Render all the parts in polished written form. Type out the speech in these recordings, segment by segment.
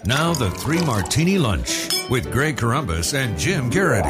Now the Three Martini Lunch with Greg Corombos and Jim Garrity.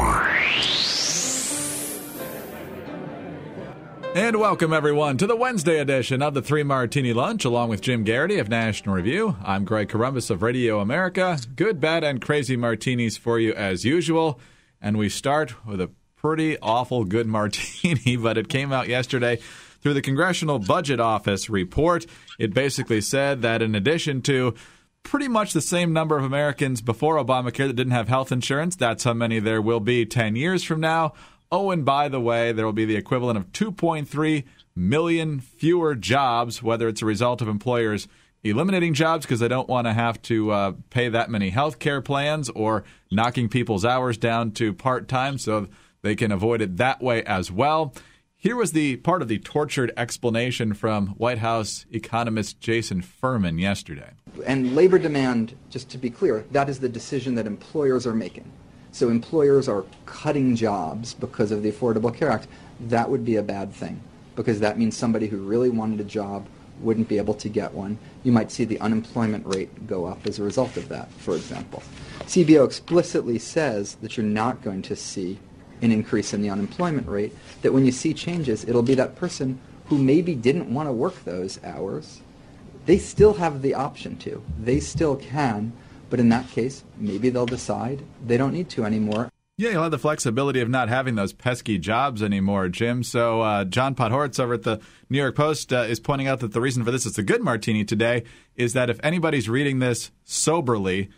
And welcome, everyone, to the Wednesday edition of the Three Martini Lunch, along with Jim Garrity of National Review. I'm Greg Corombos of Radio America. Good, bad, and crazy martinis for you as usual. And we start with a pretty awful good martini, but it came out yesterday through the Congressional Budget Office report. It basically said that in addition to pretty much the same number of Americans before Obamacare that didn't have health insurance, that's how many there will be 10 years from now. Oh, and by the way, there will be the equivalent of 2.3 million fewer jobs, whether it's a result of employers eliminating jobs because they don't want to have to pay that many health care plans, or knocking people's hours down to part-time so they can avoid it that way as well. Here was the part of the tortured explanation from White House economist Jason Furman yesterday. And labor demand, just to be clear, that is the decision that employers are making. So employers are cutting jobs because of the Affordable Care Act. That would be a bad thing, because that means somebody who really wanted a job wouldn't be able to get one. You might see the unemployment rate go up as a result of that, for example. CBO explicitly says that you're not going to see an increase in the unemployment rate, that when you see changes, it'll be that person who maybe didn't want to work those hours. They still have the option to. They still can, but in that case, maybe they'll decide they don't need to anymore. Yeah, you'll have the flexibility of not having those pesky jobs anymore, Jim. So John Podhoretz over at the New York Post is pointing out that the reason for this is a good martini today is that if anybody's reading this soberly,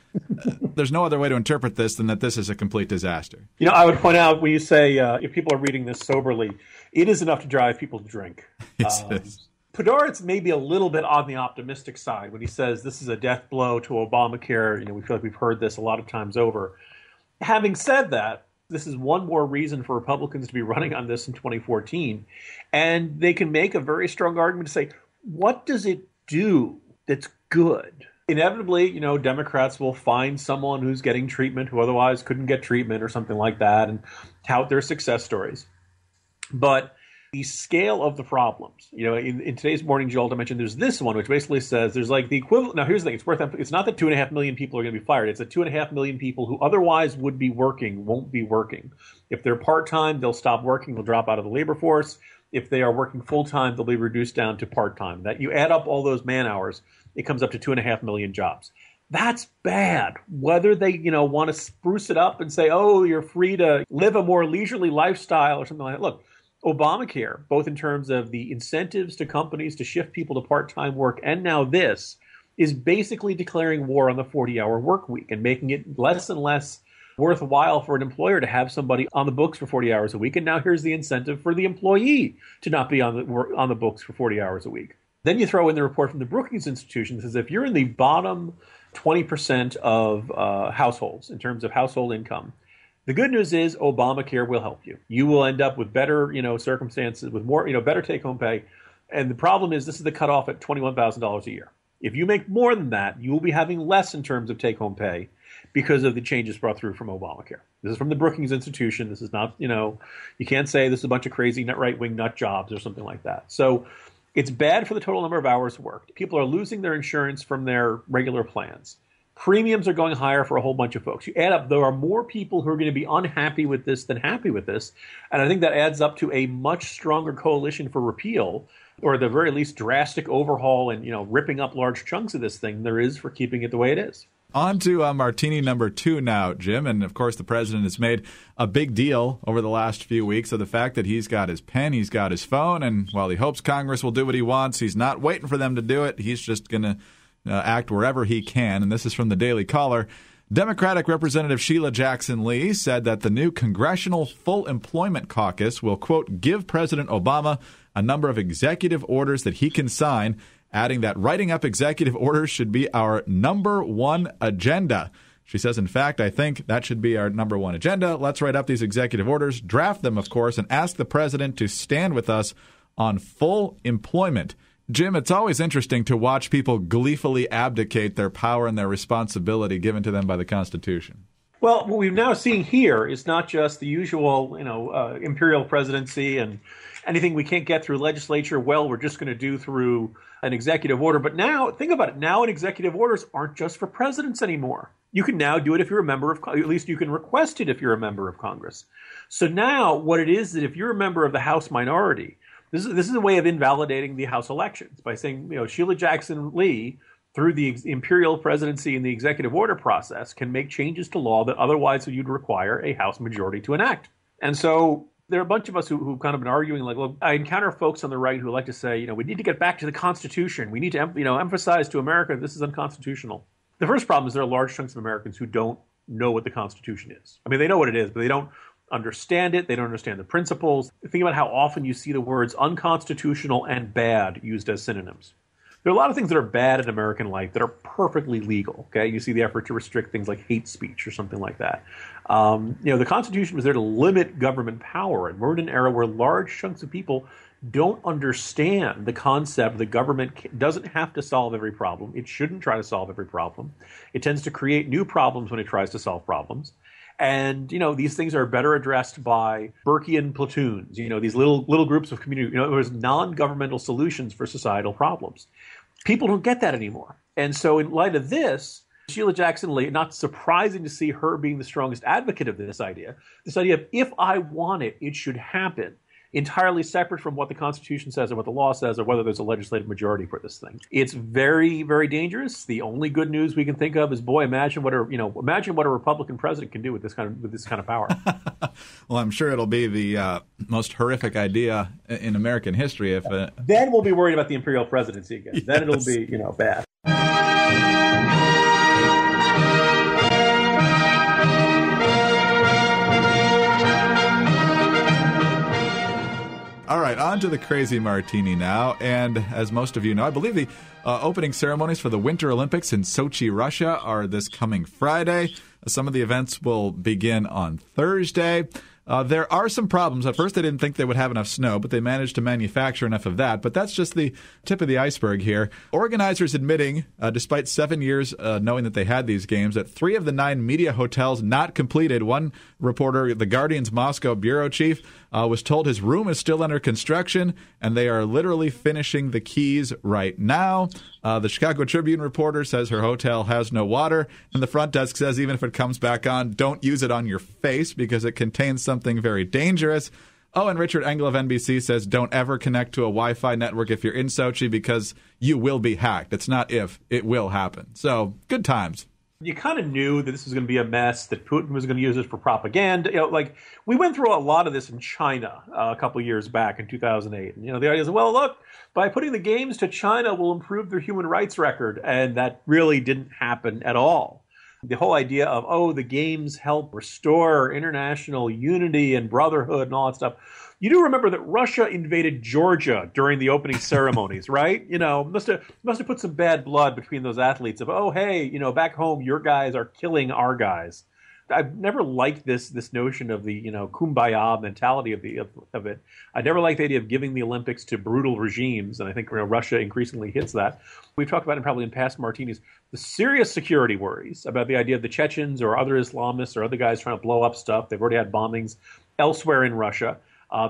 there's no other way to interpret this than that this is a complete disaster. You know, I would point out when you say if people are reading this soberly, it is enough to drive people to drink. Yes, it is. Podhoretz may be a little bit on the optimistic side when he says this is a death blow to Obamacare. You know, we feel like we've heard this a lot of times over. Having said that, this is one more reason for Republicans to be running on this in 2014. And they can make a very strong argument to say, what does it do that's good? Inevitably, you know, Democrats will find someone who's getting treatment who otherwise couldn't get treatment or something like that and tout their success stories. But the scale of the problems, you know, in today's Morning Jolt, I mentioned there's this one, which basically says there's like the equivalent. Now, here's the thing. It's not that 2.5 million people are going to be fired. It's that 2.5 million people who otherwise would be working won't be working. If they're part-time, they'll stop working. They'll drop out of the labor force. If they are working full-time, they'll be reduced down to part-time. That you add up all those man hours, it comes up to 2.5 million jobs. That's bad. Whether they, you know, want to spruce it up and say, oh, you're free to live a more leisurely lifestyle or something like that. Look, Obamacare, both in terms of the incentives to companies to shift people to part-time work, and now this, is basically declaring war on the 40-hour work week and making it less and less worthwhile for an employer to have somebody on the books for 40 hours a week. And now here's the incentive for the employee to not be on the books for 40 hours a week. Then you throw in the report from the Brookings Institution that says if you're in the bottom 20% of households in terms of household income, the good news is Obamacare will help you. You will end up with better, you know, circumstances, with more, you know, better take-home pay. And the problem is this is the cutoff at $21,000 a year. If you make more than that, you will be having less in terms of take-home pay because of the changes brought through from Obamacare. This is from the Brookings Institution. This is not, you know, you can't say this is a bunch of crazy right-wing nut jobs or something like that. So it's bad for the total number of hours worked. People are losing their insurance from their regular plans. Premiums are going higher for a whole bunch of folks. You add up, there are more people who are going to be unhappy with this than happy with this. And I think that adds up to a much stronger coalition for repeal, or at the very least drastic overhaul and, you know, ripping up large chunks of this thing than there is for keeping it the way it is. On to martini number 2 now, Jim. And, of course, the president has made a big deal over the last few weeks of the fact that he's got his pen, he's got his phone, and while he hopes Congress will do what he wants, he's not waiting for them to do it. He's just going to act wherever he can. And this is from the Daily Caller. Democratic Representative Sheila Jackson Lee said that the new Congressional Full Employment Caucus will, quote, give President Obama a number of executive orders that he can sign, adding that writing up executive orders should be our number one agenda. She says, in fact, I think that should be our number one agenda. Let's write up these executive orders, draft them, of course, and ask the president to stand with us on full employment. Jim, it's always interesting to watch people gleefully abdicate their power and their responsibility given to them by the Constitution. Well, what we've now seen here is not just the usual, imperial presidency and, anything we can't get through legislature, well, we're just going to do through an executive order. But now, think about it. Now, executive orders aren't just for presidents anymore. You can now do it if you're a member of, at least you can request it if you're a member of Congress. So now what it is that if you're a member of the House minority, this is a way of invalidating the House elections by saying, Sheila Jackson Lee, through the imperial presidency and the executive order process, can make changes to law that otherwise you'd require a House majority to enact. And so there are a bunch of us who've kind of been arguing, like, well, I encounter folks on the right who like to say, we need to get back to the Constitution. We need to, emphasize to America this is unconstitutional. The first problem is there are large chunks of Americans who don't know what the Constitution is. I mean, they know what it is, but they don't understand it. They don't understand the principles. Think about how often you see the words unconstitutional and bad used as synonyms. There are a lot of things that are bad in American life that are perfectly legal. Okay, you see the effort to restrict things like hate speech or something like that. The Constitution was there to limit government power, and we're in an era where large chunks of people don't understand the concept that government doesn't have to solve every problem. It shouldn't try to solve every problem. It tends to create new problems when it tries to solve problems. And, these things are better addressed by Burkean platoons, these little groups of community, there's non-governmental solutions for societal problems. People don't get that anymore. And so in light of this, Sheila Jackson Lee, not surprising to see her being the strongest advocate of this idea of if I want it, it should happen, entirely separate from what the Constitution says or what the law says or whether there's a legislative majority for this thing. It's very, very dangerous. The only good news we can think of is, boy, imagine what a Republican president can do with this kind of power. Well, I'm sure it'll be the most horrific idea in American history. If then we'll be worried about the imperial presidency again. Yes. Then it'll be, bad. All right, on to the crazy martini now. And as most of you know, I believe the opening ceremonies for the Winter Olympics in Sochi, Russia are this coming Friday. Some of the events will begin on Thursday. There are some problems. At first, they didn't think they would have enough snow, but they managed to manufacture enough of that. But that's just the tip of the iceberg here. Organizers admitting, despite 7 years knowing that they had these games, that 3 of the 9 media hotels not completed. One reporter, The Guardian's Moscow bureau chief, was told his room is still under construction, and they are literally finishing the keys right now. The Chicago Tribune reporter says her hotel has no water, and the front desk says even if it comes back on, don't use it on your face because it contains something very dangerous. Oh, and Richard Engel of NBC says don't ever connect to a Wi-Fi network if you're in Sochi because you will be hacked. It's not if, it will happen. So, good times. You kind of knew that this was going to be a mess, that Putin was going to use it for propaganda. We went through a lot of this in China a couple of years back in 2008. And, the idea is, well, look, by putting the games to China, we'll improve their human rights record. And that really didn't happen at all. The whole idea of, the games help restore international unity and brotherhood and all that stuff. You do remember that Russia invaded Georgia during the opening ceremonies, right? Must have put some bad blood between those athletes of, back home, your guys are killing our guys. I've never liked this notion of the, kumbaya mentality of it. I never liked the idea of giving the Olympics to brutal regimes, and I think Russia increasingly hits that. We've talked about it probably in past martinis, the serious security worries about the idea of the Chechens or other Islamists or other guys trying to blow up stuff. They've already had bombings elsewhere in Russia.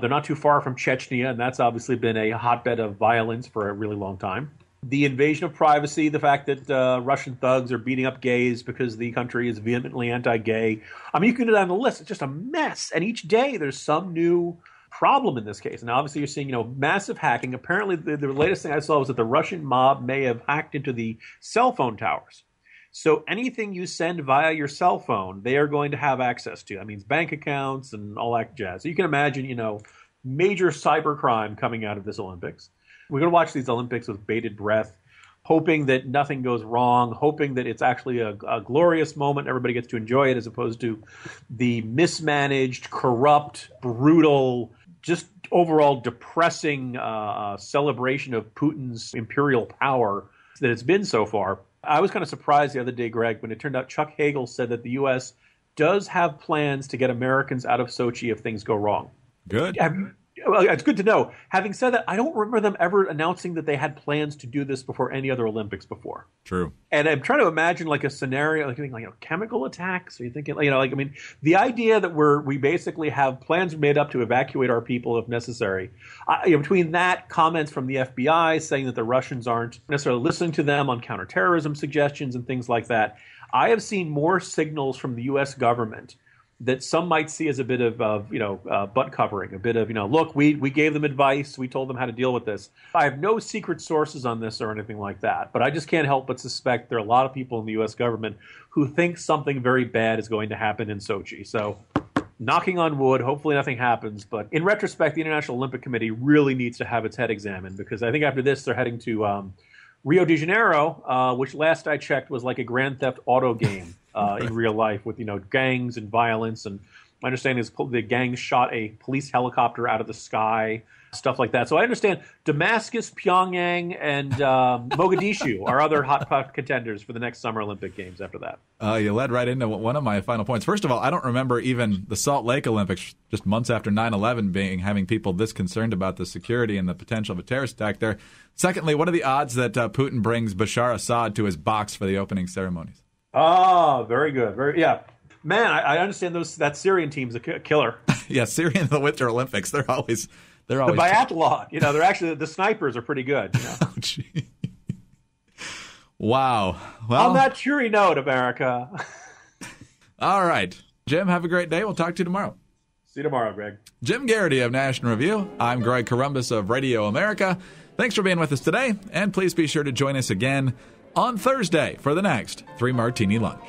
They're not too far from Chechnya, and that's obviously been a hotbed of violence for a really long time. The invasion of privacy, the fact that Russian thugs are beating up gays because the country is vehemently anti-gay. I mean, you can go down the list. It's just a mess. And each day there's some new problem in this case. And obviously you're seeing, massive hacking. Apparently the latest thing I saw was that the Russian mob may have hacked into the cell phone towers. So anything you send via your cell phone, they are going to have access to. That means bank accounts and all that jazz. So you can imagine, major cybercrime coming out of this Olympics. We're going to watch these Olympics with bated breath, hoping that nothing goes wrong, hoping that it's actually a glorious moment. Everybody gets to enjoy it as opposed to the mismanaged, corrupt, brutal, just overall depressing celebration of Putin's imperial power that it's been so far. I was kind of surprised the other day, Greg, when it turned out Chuck Hagel said that the U.S. does have plans to get Americans out of Sochi if things go wrong. Good. Well, it's good to know. Having said that, I don't remember them ever announcing that they had plans to do this before any other Olympics before. True. And I'm trying to imagine like a scenario, like chemical attacks. Are you thinking, the idea that we basically have plans made up to evacuate our people if necessary. Between that, comments from the FBI saying that the Russians aren't necessarily listening to them on counterterrorism suggestions and things like that, I have seen more signals from the U.S. government that some might see as a bit of, butt covering, a bit of, look, we gave them advice, we told them how to deal with this. I have no secret sources on this or anything like that, but I just can't help but suspect there are a lot of people in the U.S. government who think something very bad is going to happen in Sochi. So, knocking on wood, hopefully nothing happens. But in retrospect, the International Olympic Committee really needs to have its head examined, because I think after this they're heading to Rio de Janeiro, which last I checked was like a Grand Theft Auto game. In real life, with gangs and violence, and my understanding is the gangs shot a police helicopter out of the sky, stuff like that. So I understand Damascus, Pyongyang, and Mogadishu are other hot pot contenders for the next Summer Olympic Games. After that, you led right into one of my final points. First of all, I don't remember even the Salt Lake Olympics, just months after 9/11, having people this concerned about the security and the potential of a terrorist attack there. Secondly, what are the odds that Putin brings Bashar Assad to his box for the opening ceremonies? Oh, very good. Yeah. Man, I understand that Syrian team's a killer. Yeah, Syria in the Winter Olympics, they're always the biathlon. They're actually, the snipers are pretty good. Oh, gee. Wow. Well, on that cheery note, America. All right. Jim, have a great day. We'll talk to you tomorrow. See you tomorrow, Greg. Jim Garrity of National Review. I'm Greg Columbus of Radio America. Thanks for being with us today, and please be sure to join us again on Thursday for the next 3 Martini Lunch.